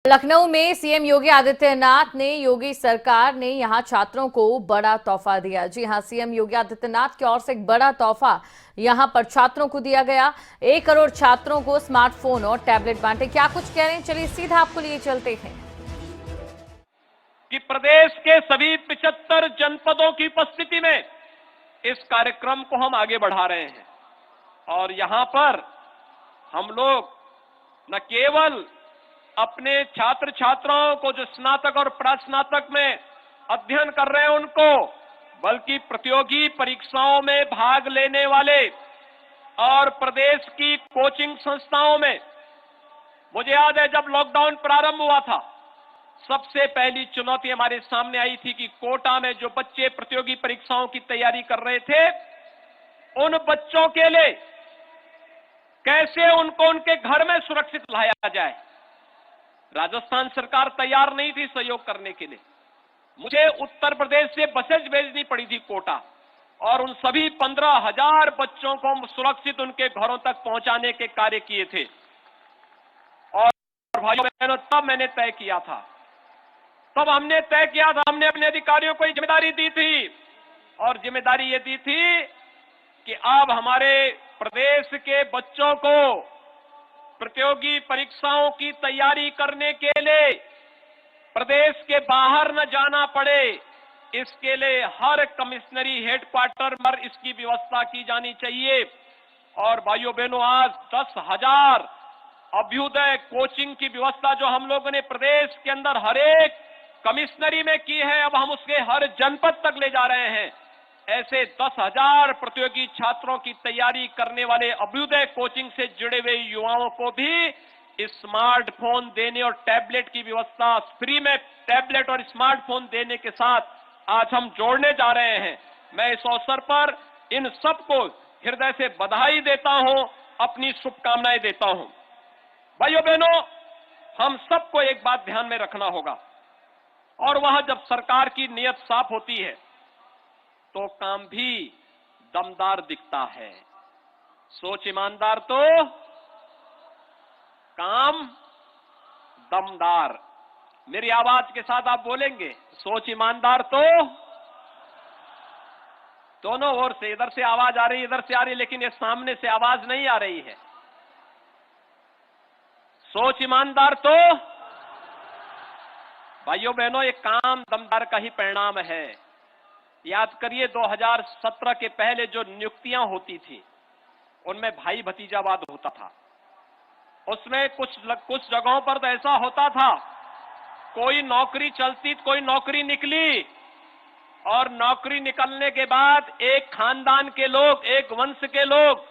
लखनऊ में सीएम योगी आदित्यनाथ ने योगी सरकार ने यहां छात्रों को बड़ा तोहफा दिया। जी हां, सीएम योगी आदित्यनाथ की ओर से एक बड़ा तोहफा यहां पर छात्रों को दिया गया। 1 करोड़ छात्रों को स्मार्टफोन और टैबलेट बांटे। क्या कुछ कह रहे हैं, चलिए सीधा आपको लिए चलते हैं। कि प्रदेश के सभी 75 जनपदों की उपस्थिति में इस कार्यक्रम को हम आगे बढ़ा रहे हैं और यहां पर हम लोग न केवल अपने छात्र छात्राओं को जो स्नातक और प्रास्नातक में अध्ययन कर रहे हैं उनको, बल्कि प्रतियोगी परीक्षाओं में भाग लेने वाले और प्रदेश की कोचिंग संस्थाओं में, मुझे याद है जब लॉकडाउन प्रारंभ हुआ था, सबसे पहली चुनौती हमारे सामने आई थी कि कोटा में जो बच्चे प्रतियोगी परीक्षाओं की तैयारी कर रहे थे, उन बच्चों के लिए कैसे उनको उनके घर में सुरक्षित लाया जाए। राजस्थान सरकार तैयार नहीं थी सहयोग करने के लिए। मुझे उत्तर प्रदेश से बसेज भेजनी पड़ी थी कोटा, और उन सभी 15,000 बच्चों को सुरक्षित उनके घरों तक पहुंचाने के कार्य किए थे। और भाइयों बहनों, तब मैंने तय किया था, हमने अपने अधिकारियों को जिम्मेदारी दी थी, और जिम्मेदारी ये दी थी कि अब हमारे प्रदेश के बच्चों को प्रतियोगी परीक्षाओं की तैयारी करने के लिए प्रदेश के बाहर न जाना पड़े। इसके लिए हर कमिश्नरी हेडक्वार्टर पर इसकी व्यवस्था की जानी चाहिए। और भाइयों बहनों, आज 10,000 अभ्युदय कोचिंग की व्यवस्था जो हम लोगों ने प्रदेश के अंदर हर एक कमिश्नरी में की है, अब हम उसके हर जनपद तक ले जा रहे हैं। ऐसे 10,000 प्रतियोगी छात्रों की तैयारी करने वाले अभ्युदय कोचिंग से जुड़े हुए युवाओं को भी स्मार्टफोन देने और टैबलेट की व्यवस्था, फ्री में टैबलेट और स्मार्टफोन देने के साथ आज हम जोड़ने जा रहे हैं। मैं इस अवसर पर इन सबको हृदय से बधाई देता हूं, अपनी शुभकामनाएं देता हूं। भाइयों बहनों, हम सबको एक बात ध्यान में रखना होगा, और वह जब सरकार की नीयत साफ होती है तो काम भी दमदार दिखता है। सोच ईमानदार तो काम दमदार। मेरी आवाज के साथ आप बोलेंगे, सोच ईमानदार तो। दोनों ओर से, इधर से आवाज आ रही है, इधर से आ रही है, लेकिन ये सामने से आवाज नहीं आ रही है। सोच ईमानदार तो। भाइयों बहनों, ये काम दमदार का ही परिणाम है। याद करिए, 2017 के पहले जो नियुक्तियां होती थी उनमें भाई भतीजावाद होता था। उसमें कुछ जगहों पर तो ऐसा होता था, कोई नौकरी चलती, कोई नौकरी निकली, और नौकरी निकलने के बाद एक खानदान के लोग, एक वंश के लोग,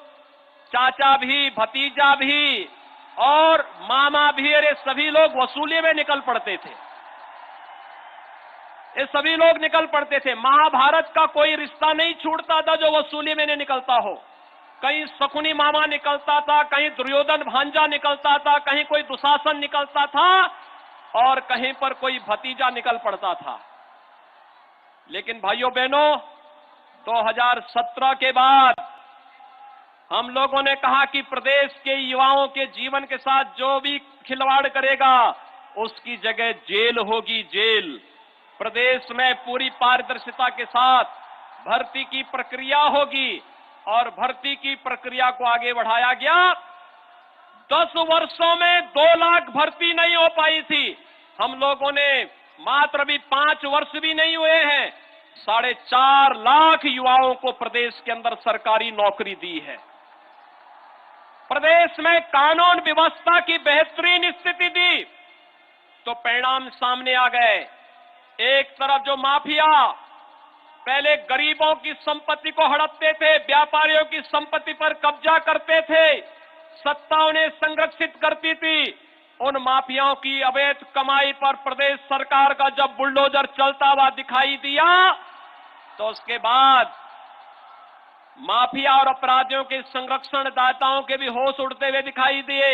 चाचा भी, भतीजा भी और मामा भी, अरे सभी लोग वसूली में निकल पड़ते थे। ये सभी लोग निकल पड़ते थे। महाभारत का कोई रिश्ता नहीं छूटता था जो वसूली में नहीं निकलता हो। कहीं शकुनी मामा निकलता था, कहीं दुर्योधन भांजा निकलता था, कहीं कोई दुशासन निकलता था, और कहीं पर कोई भतीजा निकल पड़ता था। लेकिन भाइयों बहनों, 2017 के बाद हम लोगों ने कहा कि प्रदेश के युवाओं के जीवन के साथ जो भी खिलवाड़ करेगा उसकी जगह जेल होगी, जेल। प्रदेश में पूरी पारदर्शिता के साथ भर्ती की प्रक्रिया होगी, और भर्ती की प्रक्रिया को आगे बढ़ाया गया। 10 वर्षों में 2 लाख भर्ती नहीं हो पाई थी। हम लोगों ने मात्र अभी 5 वर्ष भी नहीं हुए हैं, 4.5 लाख युवाओं को प्रदेश के अंदर सरकारी नौकरी दी है। प्रदेश में कानून व्यवस्था की बेहतरीन स्थिति थी, तो परिणाम सामने आ गए। एक तरफ जो माफिया पहले गरीबों की संपत्ति को हड़पते थे, व्यापारियों की संपत्ति पर कब्जा करते थे, सत्ता उन्हें संरक्षित करती थी, उन माफियाओं की अवैध कमाई पर प्रदेश सरकार का जब बुलडोजर चलता हुआ दिखाई दिया, तो उसके बाद माफिया और अपराधियों के संरक्षणदाताओं के भी होश उड़ते हुए दिखाई दिए।